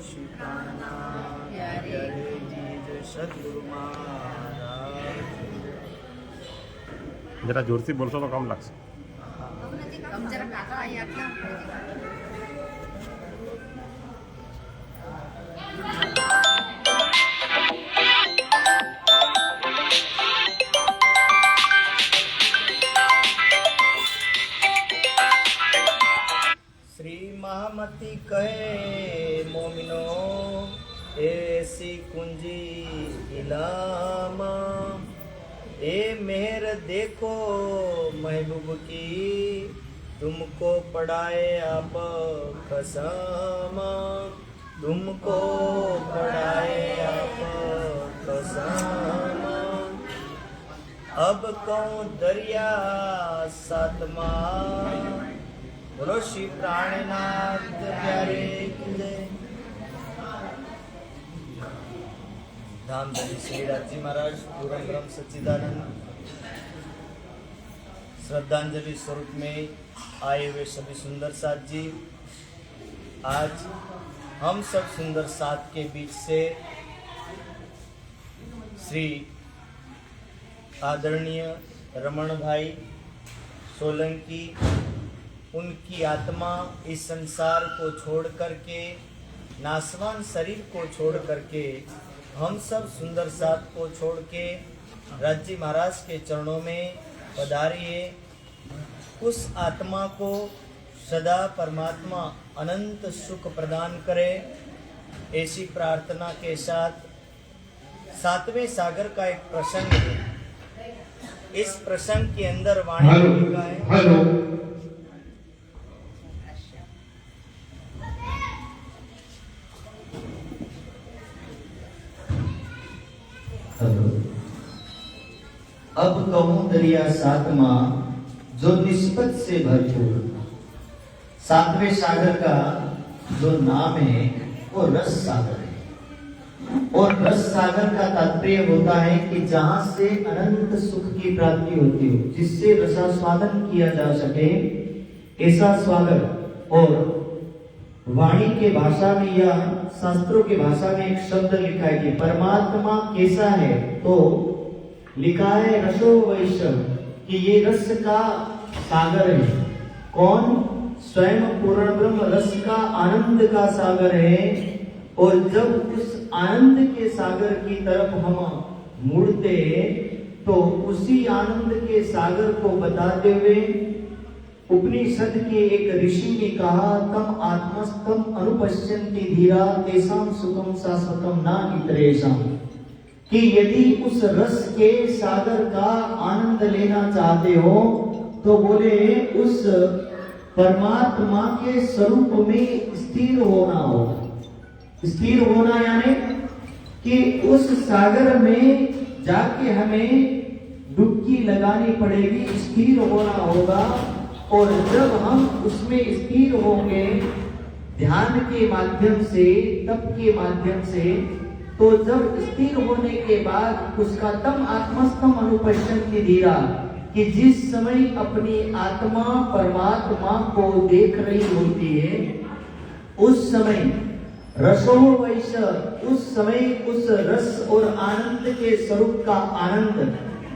श्री प्राणनाथ प्यारे जी जय सद्गुरु महाराज। जरा जोरથી બોલશો તો કામ લાગશે. श्री महामती कहे मोमिनो ऐसी कुंजी इलामा, ए मेहर देखो महबूब की, तुमको पढ़ाए आप खसामा, तुमको पढ़ाए आप खसामा। अब कौन दरिया सातमा, बोलो श्री प्राणनाथ प्यारे की जय। धामधनी श्री राजी महाराज पूर्ण ब्रह्म सच्चिदानंद श्रद्धांजलि स्वरूप में आए हुए सभी सुंदर साथ जी, आज हम सब सुंदर साथ के बीच से श्री आदरणीय रमण भाई सोलंकी, उनकी आत्मा इस संसार को छोड़ करके, नासवान शरीर को छोड़ करके, हम सब सुंदर साथ को छोड़ के राज्य महाराज के चरणों में पधारिए। उस आत्मा को सदा परमात्मा अनंत सुख प्रदान करे, ऐसी प्रार्थना के साथ सातवें सागर का एक प्रसंग है। इस प्रसंग के अंदर वाणी लिखा है, अब कहूं दरिया सातमा जो निस्बत से भरपूर। सातवें सागर का जो नाम है वो रस सागर है, और रस सागर का तात्पर्य होता है कि जहां से अनंत सुख की प्राप्ति होती हो, जिससे रसास्वादन किया जा सके, ऐसा सागर। और वाणी के भाषा में या शास्त्रों की भाषा में एक शब्द लिखा है कि परमात्मा कैसा है, तो लिखा है रसो वैश्व, कि ये रस का सागर है। कौन? स्वयं पूर्ण ब्रह्म रस का आनंद का सागर है। और जब उस आनंद के सागर की तरफ हम मुड़ते तो उसी आनंद के सागर को बताते हुए उपनिषद के एक ऋषि ने कहा, तम आत्मस्तम अनुपश्यन्ति धीरा तेषां सुखम शाश्वतम न इतरेषां, कि यदि उस रस के सागर का आनंद लेना चाहते हो तो बोले उस परमात्मा के स्वरूप में स्थिर होना होगा। स्थिर होना यानी कि उस सागर में जाके हमें डुबकी लगानी पड़ेगी, स्थिर होना होगा। और जब हम उसमें स्थिर होंगे ध्यान के माध्यम से, तप के माध्यम से, तो जब स्थिर होने के बाद उसका तम आत्मस्तम अनुपश्यन्ति धीरा, कि जिस समय अपनी आत्मा परमात्मा को देख रही होती है, उस समय रसो वैश्य, उस समय उस रस और आनंद के स्वरूप का आनंद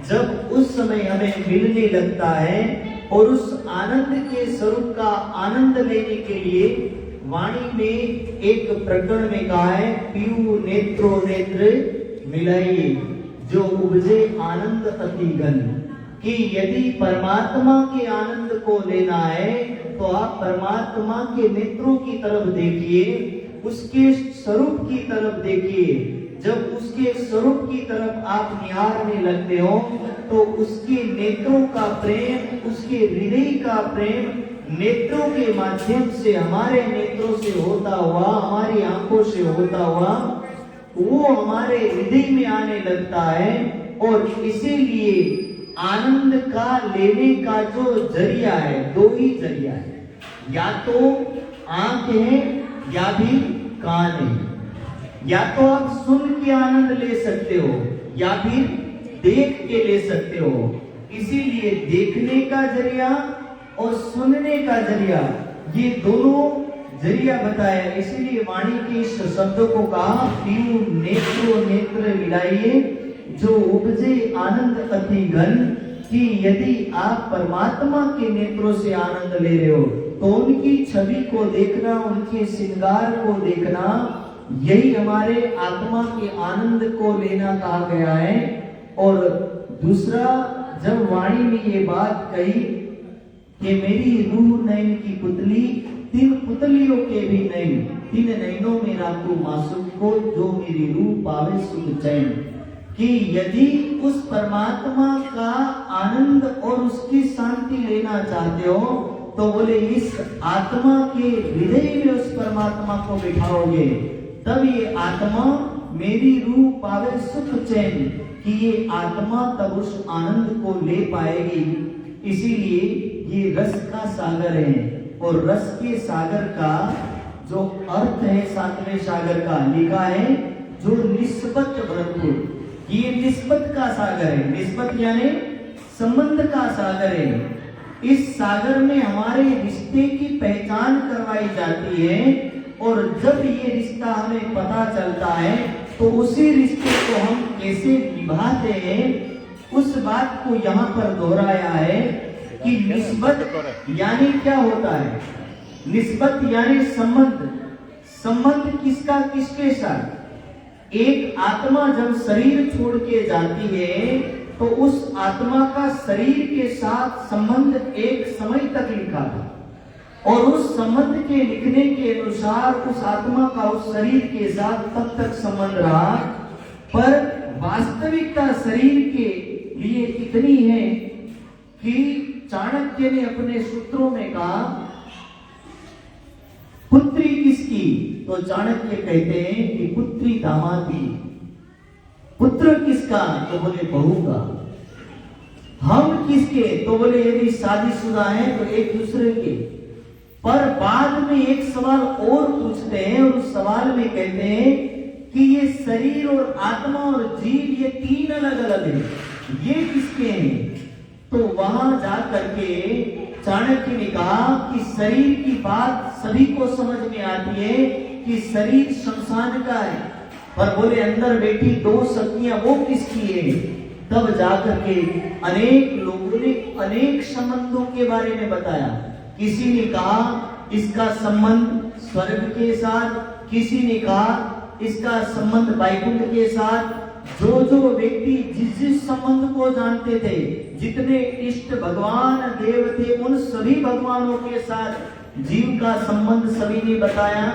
जब उस समय हमें मिलने लगता है, और उस आनंद के स्वरूप का आनंद लेने के लिए वाणी में एक प्रकरण में कहा है, पीयू नेत्रो नेत्र मिलाई जो उपजे आनंद अति घन, कि यदि परमात्मा के आनंद को लेना है तो आप परमात्मा के नेत्रों की तरफ देखिए, उसके स्वरूप की तरफ देखिए। जब उसके स्वरूप की तरफ आप निहारने लगते हो तो उसके नेत्रों का प्रेम, उसके हृदय का प्रेम नेत्रों के माध्यम से, हमारे नेत्रों से होता हुआ, हमारी आंखों से होता हुआ, वो हमारे हृदय में आने लगता है। और इसीलिए आनंद का लेने का जो जरिया है, दो ही जरिया है, या तो आंख है या भी कान है। या तो आप सुन के आनंद ले सकते हो या फिर देख के ले सकते हो। इसीलिए देखने का जरिया और सुनने का जरिया, ये दोनों जरिया बताया। इसीलिए वाणी के इस शब्दों को कहा पीऊ नेत्रो नेत्र मिलाइए जो उपजे आनंद अति घन, कि यदि आप परमात्मा के नेत्रों से आनंद ले रहे हो तो उनकी छवि को देखना, उनके श्रृंगार को देखना, यही हमारे आत्मा के आनंद को लेना कहा गया है। और दूसरा, जब वाणी में ये बात कही कि मेरी रूह नयन की पुतली, तीन पुतलियों के भी नयन, तीन नयनों में राखू मासूम को, जो मेरी रूह पावे सुख चैन, कि यदि उस परमात्मा का आनंद और उसकी शांति लेना चाहते हो तो बोले इस आत्मा के हृदय में उस परमात्मा को बिठाओगे, तब ये आत्मा मेरी रूह पावे सुख चैन, कि ये आत्मा तब उस आनंद को ले पाएगी। इसीलिए ये रस का सागर है, और रस के सागर का जो अर्थ है सातवें सागर का लिखा है जो निस्बत भरपूर, ये निस्बत का सागर है। निस्बत यानी संबंध का सागर है। इस सागर में हमारे रिश्ते की पहचान करवाई जाती है, और जब ये रिश्ता हमें पता चलता है तो उसी रिश्ते को हम कैसे निभाते हैं, उस बात को यहाँ पर दोहराया है कि निस्बत यानी क्या होता है। निस्बत यानी संबंध। संबंध किसका किसके साथ? एक आत्मा जब शरीर छोड़ के जाती है तो उस आत्मा का शरीर के साथ संबंध एक समय तक लिखा था, और उस संबंध के लिखने के अनुसार उस आत्मा का उस शरीर के साथ तब तक संबंध रहा। पर वास्तविकता शरीर के लिए इतनी है कि चाणक्य ने अपने सूत्रों में कहा पुत्री किसकी, तो चाणक्य कहते हैं कि पुत्री दामादी। पुत्र किसका, तो बोले बहू का। हम किसके, तो बोले यदि शादीशुदा हैं तो एक दूसरे के। पर बाद में एक सवाल और पूछते हैं, और उस सवाल में कहते हैं कि ये शरीर और आत्मा और जीव ये तीन अलग अलग हैं, ये किसके हैं? तो वहां जाकर के चाणक्य ने कहा कि शरीर की बात सभी को समझ में आती है कि शरीर शमशान का है, पर बोले अंदर बैठी दो शक्तियां वो किसकी है? तब जाकर के अनेक लोगों ने अनेक संबंधों के बारे में बताया। किसी ने कहा इसका संबंध स्वर्ग के साथ, किसी ने कहा इसका संबंध वैकुंठ के साथ। जो जो व्यक्ति जिस जिस संबंध को जानते थे, जितने इष्ट भगवान देव थे, उन सभी भगवानों के साथ जीव का संबंध सभी ने बताया,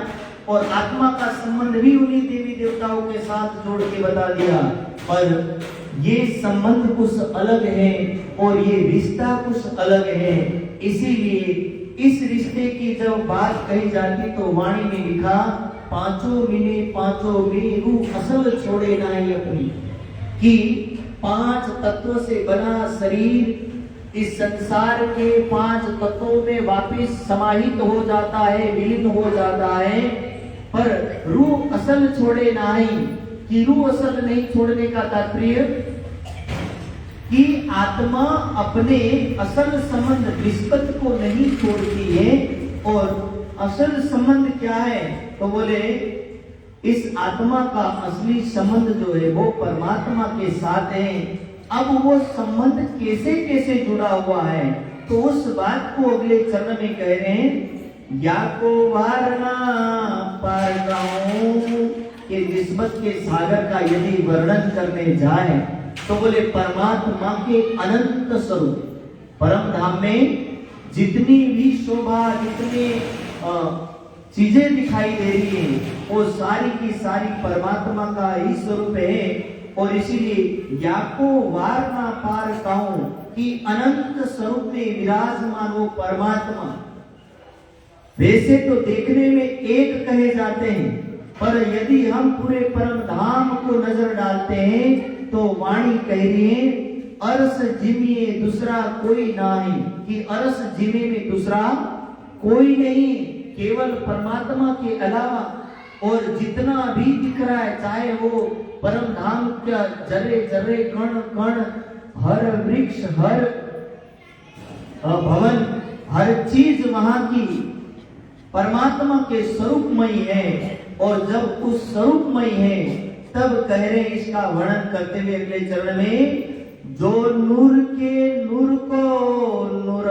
और आत्मा का संबंध भी उन्हीं देवी देवताओं के साथ जोड़ के बता दिया। पर ये संबंध कुछ अलग है और ये रिश्ता कुछ अलग है। इसीलिए इस रिश्ते की जब बात कही जाती तो वाणी में लिखा पांचों मिले पांचों मेरू असल छोड़े नहीं अपनी, कि पांच तत्वों से बना शरीर इस संसार के पांच तत्वों में वापिस समाहित हो जाता है, विलीन हो जाता है, पर रूह असल छोड़े नहीं। कि रूह असल नहीं छोड़ने का तात्पर्य कि आत्मा अपने असल संबंध निस्बत को नहीं छोड़ती है। और असल संबंध क्या है, तो बोले इस आत्मा का असली संबंध जो है वो परमात्मा के साथ है। अब वो संबंध कैसे कैसे जुड़ा हुआ है, तो उस बात को अगले चरण में कह रहे हैं, या को वारना पार गाऊं, कि निस्बत के सागर का यदि वर्णन करने जाए तो बोले परमात्मा के अनंत स्वरूप परम धाम में जितनी भी शोभा, जितने चीजें दिखाई दे रही हैं, वो सारी की सारी परमात्मा का ही स्वरूप है। और इसीलिए याको वार ना पार कहूं कि अनंत स्वरूप में विराजमान वो परमात्मा वैसे तो देखने में एक कहे जाते हैं, पर यदि हम पूरे परम धाम को नजर डालते हैं तो वाणी कह रही है अरस जिमिए दूसरा कोई नहीं, कि अरस जिमे में दूसरा कोई नहीं, केवल परमात्मा के अलावा। और जितना भी दिख रहा है, चाहे वो परम धाम का जरे जरे कण कण, हर वृक्ष, हर भवन, हर चीज वहां की परमात्मा के स्वरूपमयी है, और जब उस स्वरूपमयी है तब कह रहे इसका वर्णन करते हुए अगले चरण में, जो नूर के नूर को नूर,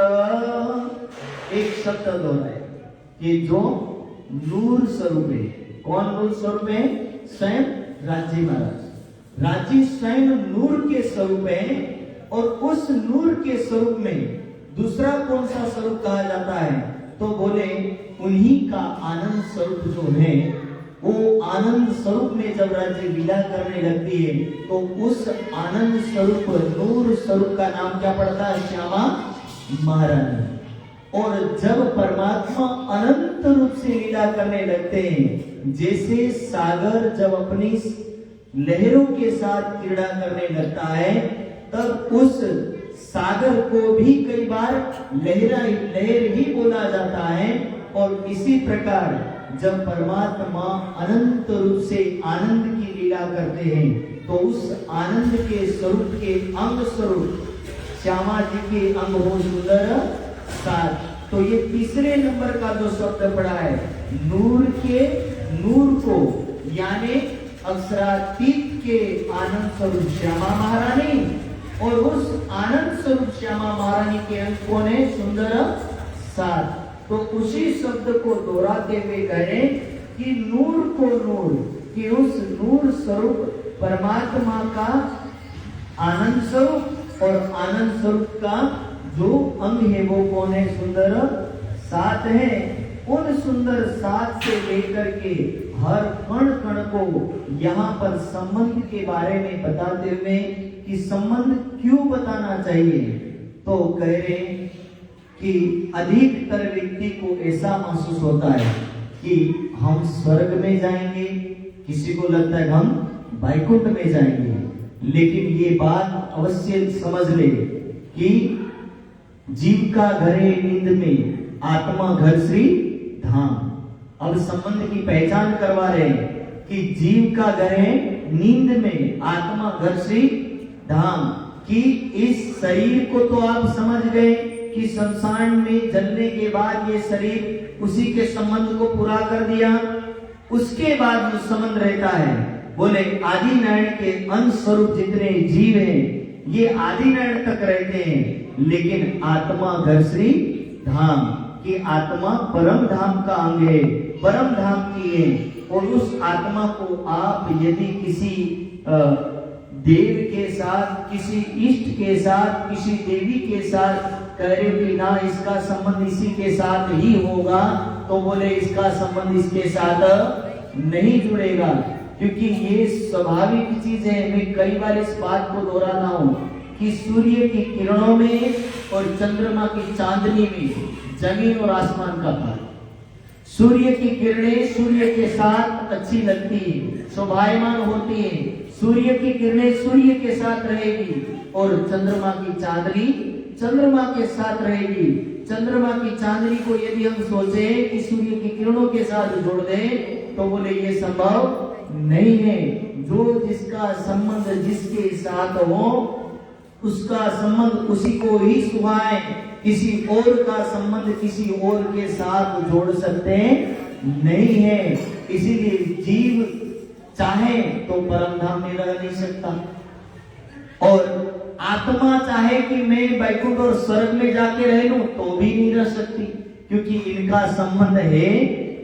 एक शब्द दोहराए कि जो नूर स्वरूप है। कौन नूर स्वरूप है? स्वयं राजी महाराज। राजी स्वयं नूर के स्वरूप है, और उस नूर के स्वरूप में दूसरा कौन सा स्वरूप कहा जाता है? तो बोले उन्हीं का आनंद स्वरूप जो है, वो आनंद स्वरूप में जब राज्य लीला करने लगती है तो उस आनंद स्वरूप नूर स्वरूप का नाम क्या पड़ता है? श्यामा महारानी। और जब परमात्मा अनंत रूप से लीला करने लगते हैं, जैसे सागर जब अपनी लहरों के साथ क्रीड़ा करने लगता है, तब उस सागर को भी कई बार लहर ही बोला जाता है। और इसी प्रकार जब परमात्मा अनंत रूप से आनंद की लीला करते हैं, तो उस आनंद के स्वरूप के अंग स्वरूप श्यामा जी के अंग हो सुंदर सात। तो ये तीसरे नंबर का जो शब्द पड़ा है, नूर के नूर को, यानी अक्षरातीत के आनंद स्वरूप श्यामा महारानी, और उस आनंद स्वरूप श्यामा महारानी के अंग कौन है? सुंदर सात। तो उसी शब्द को दोहराते हुए कहें कि नूर को नूर, कि उस नूर स्वरूप परमात्मा का आनंद स्वरूप, और आनंद स्वरूप का जो अंग है वो कौन है? सुंदर सात है। उन सुंदर सात से लेकर के हर कण कण को यहाँ पर संबंध के बारे में बताते हुए कि संबंध क्यों बताना चाहिए, तो कह रहे कि अधिकतर व्यक्ति को ऐसा महसूस होता है कि हम स्वर्ग में जाएंगे, किसी को लगता है हम वैकुंठ में जाएंगे। लेकिन ये बात अवश्य समझ ले कि जीव का घर है नींद में, आत्मा घर श्री धाम। अब संबंध की पहचान करवा रहे हैं कि जीव का घर है नींद में, आत्मा घर श्री धाम। कि इस शरीर को तो आप समझ गए कि संसार में जलने के बाद ये शरीर उसी के संबंध को पूरा कर दिया। उसके बाद जो संबंध रहता है, बोले आदि नारायण के अंश स्वरूप जितने जीव हैं ये आदि नारायण तक रहते हैं, लेकिन आत्मा घर श्री धाम की आत्मा परम धाम का अंग है, परम धाम की है। और उस आत्मा को आप यदि किसी देव के साथ, किसी इष्ट के साथ, किसी देवी के साथ कह रहे कि ना इसका संबंध इसी के साथ ही होगा, तो बोले इसका संबंध इसके साथ नहीं जुड़ेगा, क्योंकि ये स्वाभाविक चीज है। मैं कई बार इस बात को दोहराता हूँ कि सूर्य की किरणों में और चंद्रमा की चांदनी में जमीन और आसमान का फर्क। सूर्य की किरणें सूर्य के साथ अच्छी लगती है, शोभायमान होती है, सूर्य की किरणें सूर्य के साथ रहेगी, और चंद्रमा की चांदनी चंद्रमा के साथ रहेगी। चंद्रमा की चांदनी को यदि हम सोचे कि सूर्य की किरणों के साथ जोड़ दें, तो बोले ये संभव नहीं है। जो जिसका संबंध जिसके साथ हो उसका संबंध उसी को ही सुहाए, किसी और का संबंध किसी और के साथ जोड़ सकते नहीं है। इसीलिए जीव चाहे तो परम धाम में रह नहीं सकता, और आत्मा चाहे कि मैं वैकुंठ और स्वर्ग में जाके रह लूं तो भी नहीं रह सकती, क्योंकि इनका संबंध है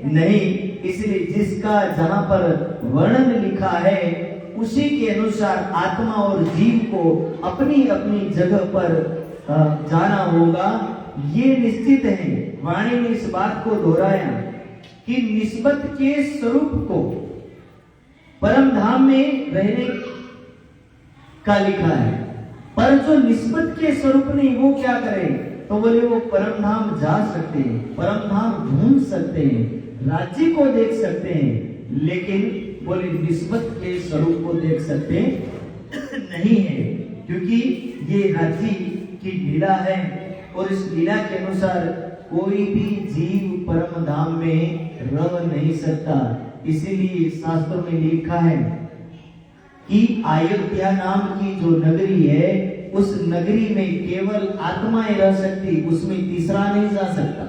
नहीं। इसलिए जिसका जहां पर वर्णन लिखा है उसी के अनुसार आत्मा और जीव को अपनी अपनी जगह पर जाना होगा, ये निश्चित है। वाणी ने इस बात को दोहराया कि निस्बत के स्वरूप को परम धाम में रहने का लिखा है, पर जो निस्बत के स्वरूप नहीं वो क्या करे, तो बोले वो परम धाम जा सकते हैं, परम धाम घूम सकते हैं, राज्य को देख सकते हैं, लेकिन बोले निस्बत के स्वरूप को देख सकते नहीं है, क्योंकि ये राज्य की लीला है। और इस लीला के अनुसार कोई भी जीव परम धाम में रह नहीं सकता। इसीलिए शास्त्रों में लिखा है कि अयोध्या नाम की जो नगरी है, उस नगरी में केवल आत्माएं रह सकती, उसमें तीसरा नहीं जा सकता।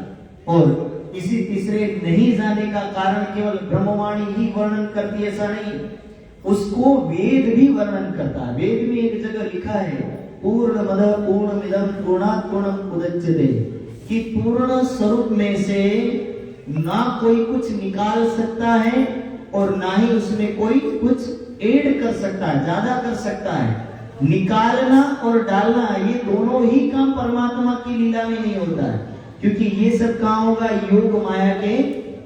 और किसी तीसरे नहीं जाने का कारण केवल ब्रह्मवाणी ही वर्णन करती है ऐसा नहीं, उसको वेद भी वर्णन करता है। वेद में एक जगह लिखा है पूर्णमद पूर्णमिदं पूर्णात् पूर्णम् उदच्यते, कि पूर्ण स्वरूप में से ना कोई कुछ निकाल सकता है और ना ही उसमें कोई कुछ ऐड कर सकता है, ज्यादा कर सकता है। निकालना और डालना ये दोनों ही काम परमात्मा की लीला में नहीं होता है, क्योंकि ये सब कहाँ होगा, योग माया के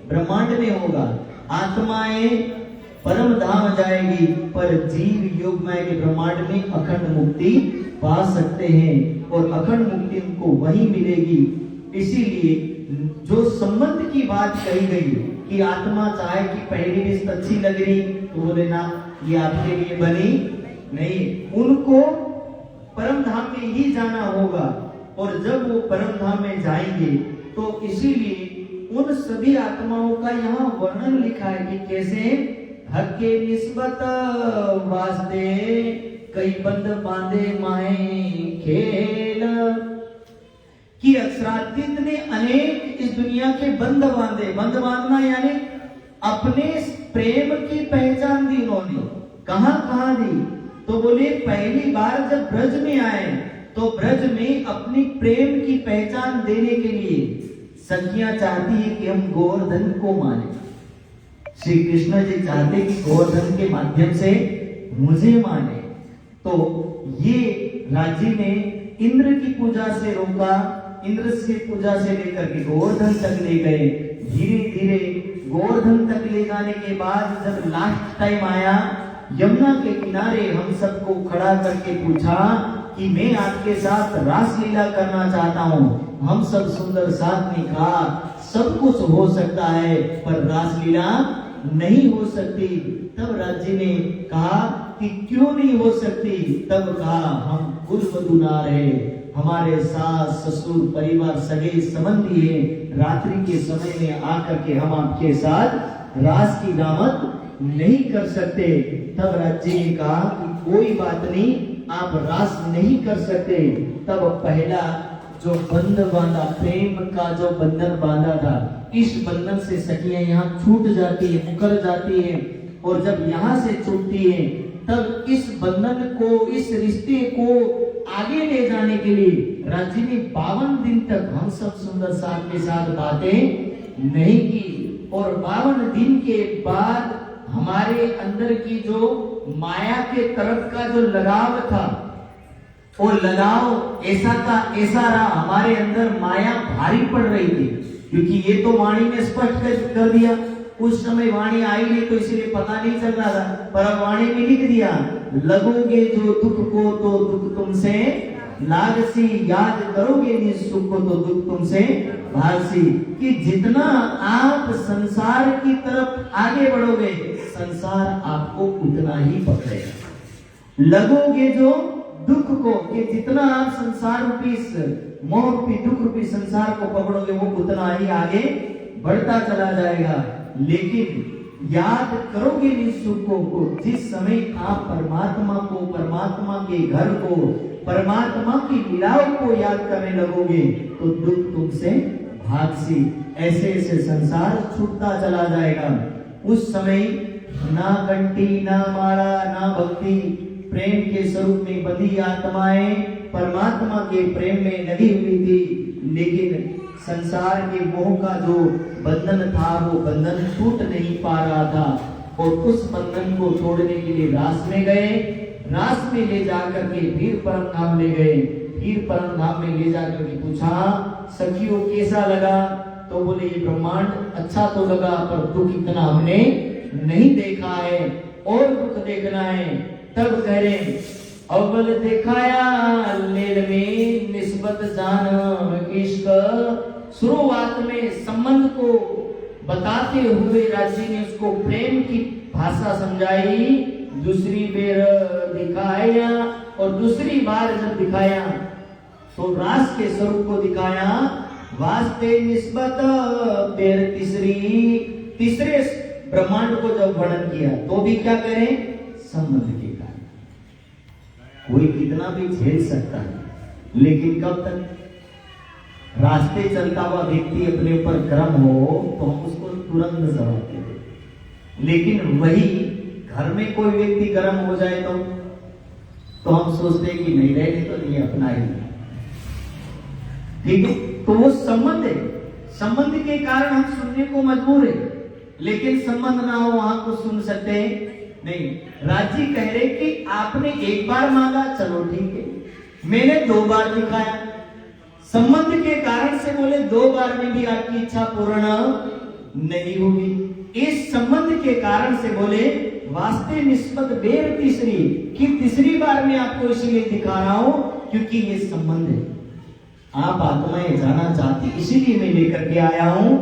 ब्रह्मांड में होगा। आत्माएं परम धाम जाएगी, पर जीव योग माया के ब्रह्मांड में अखंड मुक्ति पा सकते हैं और अखंड मुक्ति उनको वही मिलेगी। इसीलिए जो संबंध की बात कही गई कि आत्मा चाहे कि पहली भी अच्छी लग रही, तो बोले ना ये आपके लिए बनी नहीं, उनको परम धाम में ही जाना होगा। और जब वो परम धाम में जाएंगे तो इसीलिए उन सभी आत्माओं का यहाँ वर्णन लिखा है कि कैसे हक के निस्बत वास्ते कई बंद बांधे माए खेल, कि अक्षरातीत ने अनेक इस दुनिया के बंध बांधे। बंध बांधना यानी अपने प्रेम की पहचान दी उन्होंने। कहां कहां दी, तो बोले पहली बार जब ब्रज में आए तो ब्रज में अपनी प्रेम की पहचान देने के लिए सखियां चाहती है कि हम गोवर्धन को माने। श्री कृष्ण जी चाहते कि गोवर्धन के माध्यम से मुझे माने। तो ये राज्य ने इंद्र की पूजा से रोका, इंद्र से पूजा से लेकर के गोवर्धन तक ले गए। धीरे धीरे गोवर्धन तक ले जाने के बाद जब लास्ट टाइम आया, यमुना के किनारे हम सबको खड़ा करके पूछा कि मैं आपके साथ रासलीला करना चाहता हूँ। हम सब सुंदर साथ ने कहा सब कुछ हो सकता है पर रासलीला नहीं हो सकती। तब राज्य ने कहा कि क्यों नहीं हो सकती, तब कहा हम कुलवधूनार है, हमारे सास ससुर परिवार सगे संबंधी है, रात्रि के समय में आकर के हम आपके साथ रास की दामद नहीं कर सकते। तब राज्य ने कहा कि कोई बात नहीं, आप रास नहीं कर सकते। तब पहला जो बंध बांधा, प्रेम का जो बंधन बांधा था, इस बंधन से सखियां यहाँ छूट जाती है, मुकर जाती है। और जब यहाँ से छूटती है तब इस बंधन को, इस रिश्ते को आगे ले जाने के लिए राज्य ने 52 दिन तक हम सब सुंदर साथ के साथ बातें नहीं की। और 52 दिन के बाद हमारे अंदर की जो माया के तरफ का जो लगाव था, वो लगाव ऐसा का ऐसा रहा, हमारे अंदर माया भारी पड़ रही थी। क्योंकि ये तो वाणी ने स्पष्ट कर दिया, उस समय वाणी आई नहीं तो इसलिए पता नहीं चल रहा था, पर अब वाणी में लिख दिया लगोगे जो दुख को तो दुख तुमसे लागसी, याद करोगे निज सुख को तो दुख तुमसे भागसी। कि जितना आप संसार की तरफ आगे बढ़ोगे संसार आपको उतना ही पकड़ेगा। लगोगे जो दुख को, कि जितना आप संसार रूपी मोह रूपी दुख रूपी संसार को पकड़ोगे वो उतना ही आगे बढ़ता चला जाएगा। लेकिन याद करोगे निज सुख को, जिस समय आप परमात्मा को, परमात्मा के घर को, परमात्मा की लीलाओं को याद करने लगोगे तो दुख तुमसे भागसी। ऐसे ऐसे संसार छूटता चला जाएगा। उस समय ना कंठी ना माला ना भक्ति, प्रेम के स्वरूप में बंधी आत्माएं परमात्मा के प्रेम में लगी हुई थी, लेकिन संसार के मोह का जो बंधन था वो बंधन टूट नहीं पा रहा था। और उस बंधन को तोड़ने के लिए रास में गए, रास में ले जाकर के फिर परम धाम ले गए। फिर परम धाम में ले जाकर के पूछा सखियों कैसा लगा, तो बोले ये ब्रह्मांड अच्छा तो लगा पर दुख इतना हमने नहीं देखा है और दुख देखना है। तब कह रहे अव्वल दिखाया लील में निस्बत जान इश्क। शुरुआत में संबंध को बताते हुए राज्य ने उसको प्रेम की भाषा समझाई। दूसरी बेर दिखाया और दूसरी बार जब दिखाया तो रास के स्वरूप को दिखाया, वास्ते निस्बत। फिर तीसरे ब्रह्मांड को जब वर्णन किया तो भी क्या करें, संबंध के कारण। कोई कितना भी झेल सकता है लेकिन कब तक, रास्ते चलता हुआ व्यक्ति अपने ऊपर गर्म हो तो हम उसको तुरंत जवाब देते, लेकिन वही घर में कोई व्यक्ति गर्म हो जाए तो हम सोचते हैं कि नहीं रहने तो नहीं, अपना ही। ठीक है, तो वो संबंध है, संबंध के कारण हम सुनने को मजबूर है, लेकिन संबंध ना हो वहां को सुन सकते नहीं। राजी कह रहे कि आपने एक बार मांगा, चलो ठीक है, मैंने 2 बार दिखाया, संबंध के कारण से बोले 2 बार में भी आपकी इच्छा पूर्ण नहीं होगी। इस संबंध के कारण से बोले वास्ते निस्बत बेर तीसरी, कि तीसरी बार में आपको इसीलिए दिखा रहा हूं क्योंकि ये संबंध है। आप आत्माएं जाना चाहती, इसीलिए मैं लेकर के आया हूं।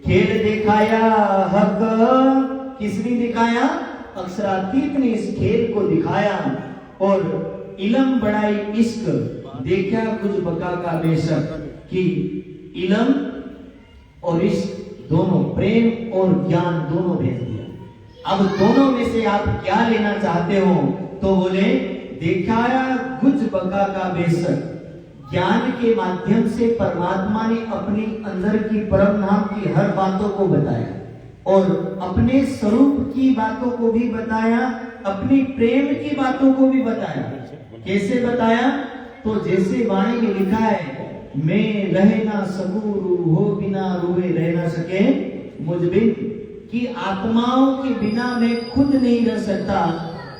खेल दिखाया हक, किसने दिखाया? अक्षरातीत ने इस खेल को दिखाया। और इलम बढ़ाई इश्क, देखा कुछ बका का बेशक, कि इलम और इश्क दोनों, प्रेम और ज्ञान दोनों भेज दिया। अब दोनों में से आप क्या लेना चाहते हो? तो बोले दिखाया कुछ बका का बेशक, ज्ञान के माध्यम से परमात्मा ने अपनी अंदर की परम धाम की हर बातों को बताया और अपने स्वरूप की बातों को भी बताया, अपनी प्रेम की बातों को भी बताया। कैसे बताया? तो जैसे वाणी में लिखा है, मैं रह ना सकूं रूह हो बिना रूहे रह ना सके मुझ बिन, कि आत्माओं के बिना मैं खुद नहीं रह सकता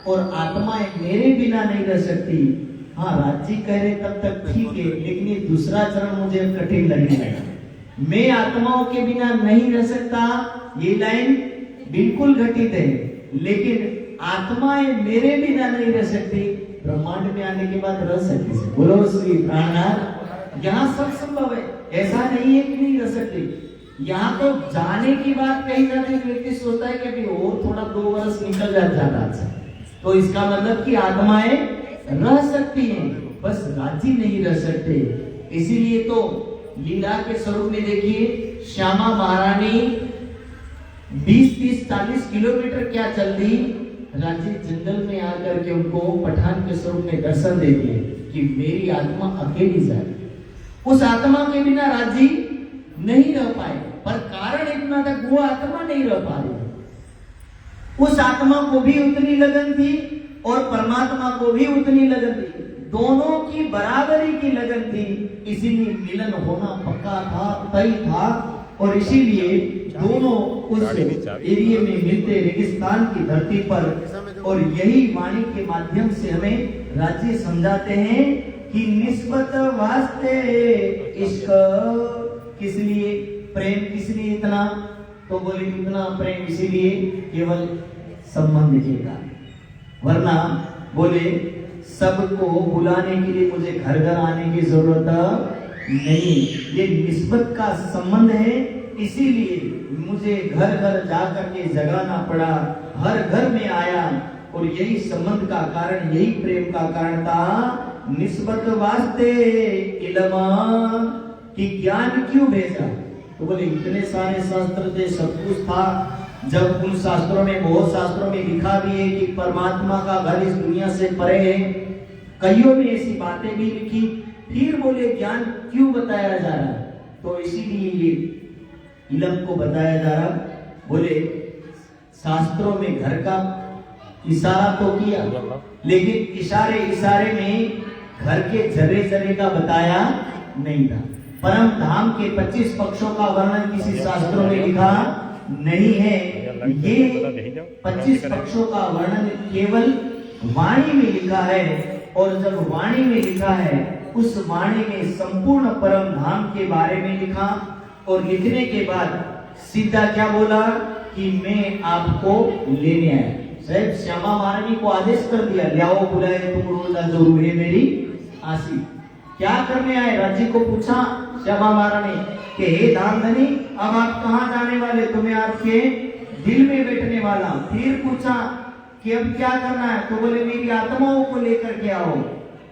और आत्माएं मेरे बिना नहीं रह सकती। हाँ, राज्य कह रहे तब तक ठीक है, लेकिन ये दूसरा चरण मुझे कठिन लगने लगा। मैं आत्माओं के बिना नहीं रह सकता, ये लाइन बिल्कुल घटित है, लेकिन आत्माएं मेरे बिना नहीं रह सकती, ब्रह्मांड में आने के बाद रह सकती है। बोलो श्री प्राणनाथ। यहाँ सब संभव है, ऐसा नहीं है कि नहीं रह सकती। यहाँ तो जाने की बात कही जाती है, व्यक्ति सोचता है कि अभी और थोड़ा 2 वर्ष निकल जाता अच्छा, तो इसका मतलब कि आत्माएं रह सकती हैं, बस राजी नहीं रह सकते। इसीलिए तो लीला के स्वरूप में देखिए, श्यामा महारानी 20, 30, 40 किलोमीटर क्या चल दी, राजी जंगल में आकर के उनको पठान के स्वरूप में दर्शन देती है कि मेरी आत्मा अकेली जाए। उस आत्मा के बिना राजी नहीं रह पाए, पर कारण इतना था, वो आत्मा नहीं रह पा रही। उस आत्मा को भी उतनी लगन थी और परमात्मा को भी उतनी लगन थी, दोनों की बराबरी की लगन थी। इसीलिए मिलन होना पक्का था, तय था, और इसीलिए दोनों उस एरिया में मिलते, रेगिस्तान की धरती पर। और यही वाणी के माध्यम से हमें राज्य समझाते हैं कि निस्बत वास्ते इश्क, किस लिए प्रेम, किस लिए इतना? तो बोले इतना प्रेम इसीलिए केवल संबंध के कारण, वरना बोले सबको बुलाने के लिए मुझे घर घर आने की जरूरत नहीं। ये निस्बत का संबंध है, इसीलिए मुझे घर घर जाकर के जगाना पड़ा, हर घर में आया। और यही संबंध का कारण, यही प्रेम का कारण था। निस्बत वास्ते इल्मा, कि ज्ञान क्यों भेजा? तो बोले इतने सारे शास्त्र थे, सब कुछ था। जब उन शास्त्रों में, बहुत शास्त्रों में लिखा भी है कि परमात्मा का घर इस दुनिया से परे है, कईयों में ऐसी बातें भी लिखी, फिर बोले ज्ञान क्यों बताया जा रहा है? तो इसीलिए ये इलम को बताया जा रहा। बोले शास्त्रों में घर का इशारा तो किया, लेकिन इशारे इशारे में घर के जरे जरे का बताया नहीं था। परम धाम के 25 पक्षों का वर्णन किसी शास्त्रों में लिखा नहीं है। ये 25 पक्षों का वर्णन केवल वाणी में लिखा है, और जब वाणी में लिखा है, उस वाणी में संपूर्ण परम धाम के बारे में लिखा। और लिखने के बाद सीधा क्या बोला कि मैं आपको लेने आया। साहब श्यामा महारानी को आदेश कर दिया, लियाओ बुलाए तुम रोजा जो रूहे मेरी आसी। क्या करने आए? राज्य को पूछा श्यामा महारानी कि हे धामधनी, अब आप कहाँ जाने वाले? तुम्हें आपके दिल में बैठने वाला। फिर पूछा कि अब क्या करना है? तो बोले मेरी आत्माओं को लेकर के आओ।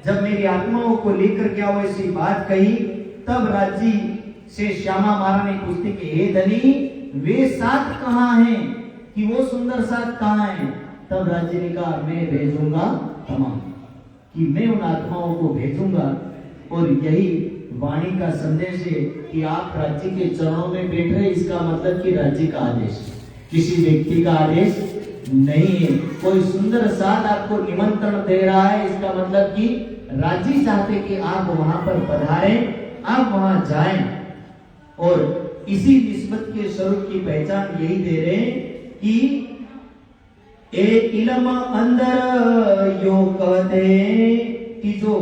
जब मेरी आत्माओं को लेकर के आओ ऐसी बात कही, तब राज्य से श्यामा महारानी पूछती कि हे धनी, वे साथ कहाँ हैं, कि वो सुंदर साथ कहाँ हैं? तब राज्य ने कहा मैं भेजूंगा तमाम, कि मैं उन आत्माओं को भेजूंगा। और यही वाणी का संदेश है कि आप राज्य के चरणों में बैठ रहे, इसका मतलब कि राज्य का आदेश, किसी व्यक्ति का आदेश नहीं है। कोई सुंदर साथ आपको निमंत्रण दे रहा है, इसका मतलब कि राज्य चाहते कि आप वहां पर पधारें, आप वहां जाएं। और इसी निस्बत के स्वरूप की पहचान यही दे रहे हैं कि ए इलम अंदर यो कहते कि जो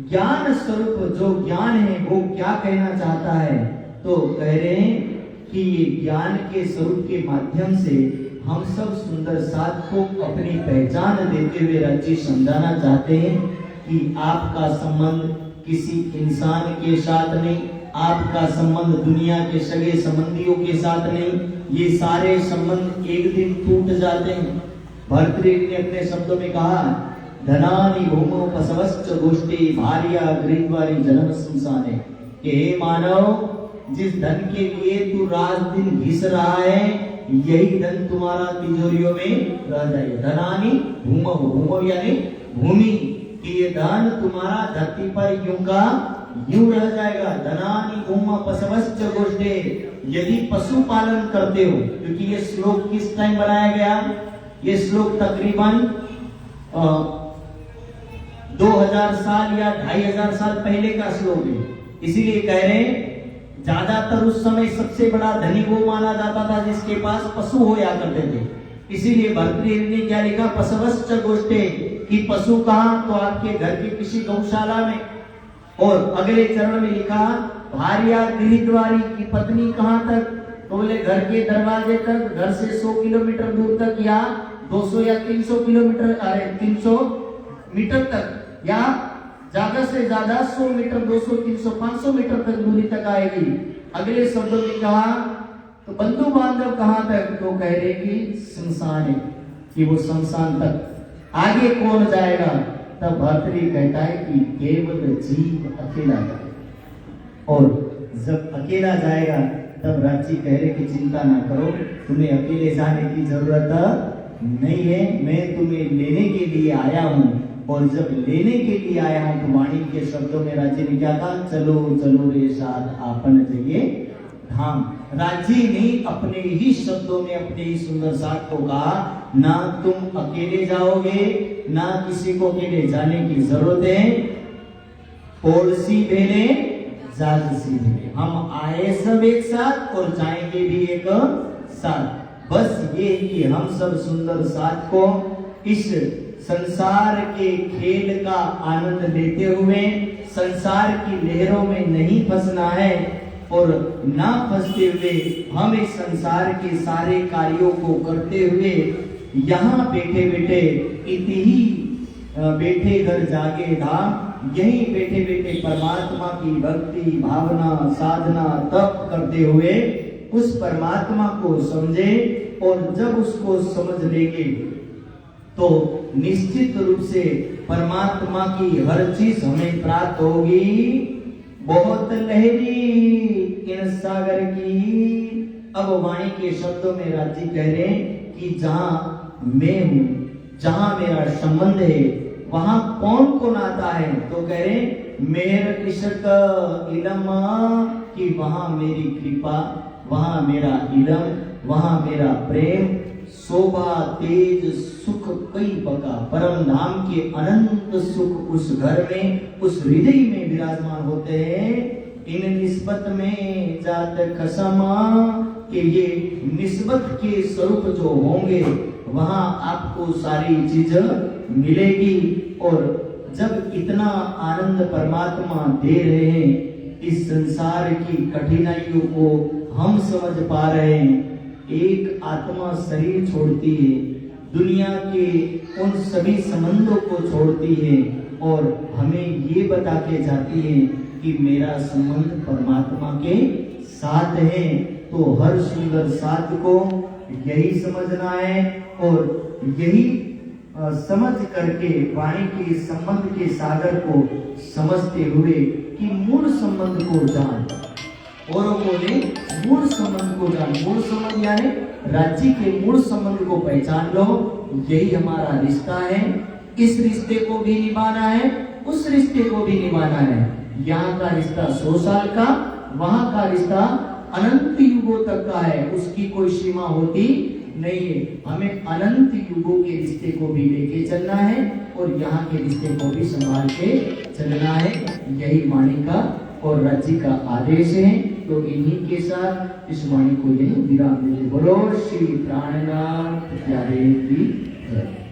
ज्ञान स्वरूप जो ज्ञान है वो क्या कहना चाहता है, तो कह रहे हैं कि ये ज्ञान के स्वरूप के माध्यम से हम सब सुंदर साथ को अपनी पहचान देते हुए राज्य समझाना चाहते हैं कि आपका संबंध किसी इंसान के साथ नहीं, आपका संबंध दुनिया के सगे संबंधियों के साथ नहीं, ये सारे संबंध एक दिन टूट जाते हैं। भर्तृहरि ने अपने शब्दों में कहा, धनानि भूमो पसवश्च गोष्ठी भार्या गृहद्वारी जन्म संसाने, कि हे मानव, जिस धन के लिए तू रात दिन घिस रहा है, यही धन तुम्हारा तिजोरियों में रह जाएगा। धनानि भूमो, भूमो यानी भूमि, कि ये धन तुम्हारा धरती पर यूं का यूं रह जाएगा। धनानि भूमो पसवश्च गोष्ठी, यदि पशुपालन करते हो, क्योंकि ये श्लोक किस टाइम बनाया गया, ये श्लोक तकरीबन 2000 साल या 2500 साल पहले का श्लोक है। इसीलिए कह रहे हैं ज्यादातर उस समय सबसे बड़ा धनी वो माना जाता था जिसके पास पशु होया करते थे। इसीलिए भर्तृहरि ने क्या लिखा, पशवश्च गोष्ठे, कि पशु कहाँ, तो आपके घर की किसी गौशाला में। और अगले चरण में लिखा भार्या गृहद्वारी, की पत्नी कहाँ तक, तो बोले घर के दरवाजे तक, घर से 100 किलोमीटर दूर तक, या 200 या 300 किलोमीटर, अरे 300 मीटर तक, या ज्यादा से ज्यादा 100 मीटर, 200, 300, 500 मीटर तक दूरी तक आएगी। अगले शब्दों में कहा तो बंधु बांधव कहाँ तक, तो कह रहे कि शमशान है, कि वो शमशान तक। आगे कौन जाएगा, तब भर्तृहरि कहता है कि केवल जीव अकेला जाएगा। और जब अकेला जाएगा तब राज्य कह रहे कि चिंता ना करो, तुम्हें अकेले जाने की जरूरत नहीं है, मैं तुम्हें लेने के लिए आया हूँ। और जब लेने के लिए आया हूँ तो वाणी के शब्दों में राज्य ने क्या कहा, चलो चलो रे साथ आपन जाइए धाम। राज्य ने अपने ही शब्दों में अपने ही सुंदर साथ को कहा, ना तुम अकेले जाओगे, ना किसी को अकेले जाने की जरूरत है। पड़ोसी भेले जालसी भेले, हम आए सब एक साथ और जाएंगे भी एक साथ। बस ये कि हम सब सुंदर साथ को इस संसार के खेल का आनंद लेते हुए संसार की लहरों में नहीं फंसना है, और ना फंसते हुए हम इस संसार के सारे कार्यों को करते हुए यहाँ बैठे बैठे इति ही बैठे घर जागे धाम, यही बैठे बैठे परमात्मा की भक्ति भावना साधना तप करते हुए उस परमात्मा को समझे। और जब उसको समझ लेंगे तो निश्चित रूप से परमात्मा की हर चीज हमें प्राप्त होगी। बहुत लहरी इन सागर की। अब वाणी के शब्दों में राज्य कह रहे हैं कि जहां मैं हूं, जहां मेरा संबंध है, वहां कौन कौन आता है, तो कह रहे मेर इश्क इलम, कि वहां मेरी कृपा, वहां मेरा इलम, वहां मेरा प्रेम, शोभा तेज सुख कई बका, परम धाम के अनंत सुख उस घर में, उस हृदय में विराजमान होते हैं। इन निस्बत में जात खसमा, कि ये निस्बत के स्वरूप जो होंगे वहां आपको सारी चीज मिलेगी। और जब इतना आनंद परमात्मा दे रहे हैं, इस संसार की कठिनाइयों को हम समझ पा रहे हैं। एक आत्मा शरीर छोड़ती है, दुनिया के उन सभी संबंधों को छोड़ती है और हमें ये बता के जाती है कि मेरा संबंध परमात्मा के साथ है। तो हर सुंदर साथ को यही समझना है और यही समझ करके वाणी के संबंध के सागर को समझते हुए कि मूल संबंध को जान, और बोले मूल संबंध को जान। मूल संबंध यानी राज्य के मूल संबंध को पहचान लो, यही हमारा रिश्ता है। इस रिश्ते को भी निभाना है, उस रिश्ते को भी निभाना है। यहाँ का रिश्ता 100 साल का, वहां का रिश्ता अनंत युगों तक का है, उसकी कोई सीमा होती नहीं है। हमें अनंत युगों के रिश्ते को भी लेके चलना है और यहाँ के रिश्ते को भी संभाल के चलना है। यही वाणी का और राज्य का आदेश है। तो इन्हीं के साथ इस वाणी को यही विराम देते। बोलो श्री प्राणनाथ प्यारे की जय।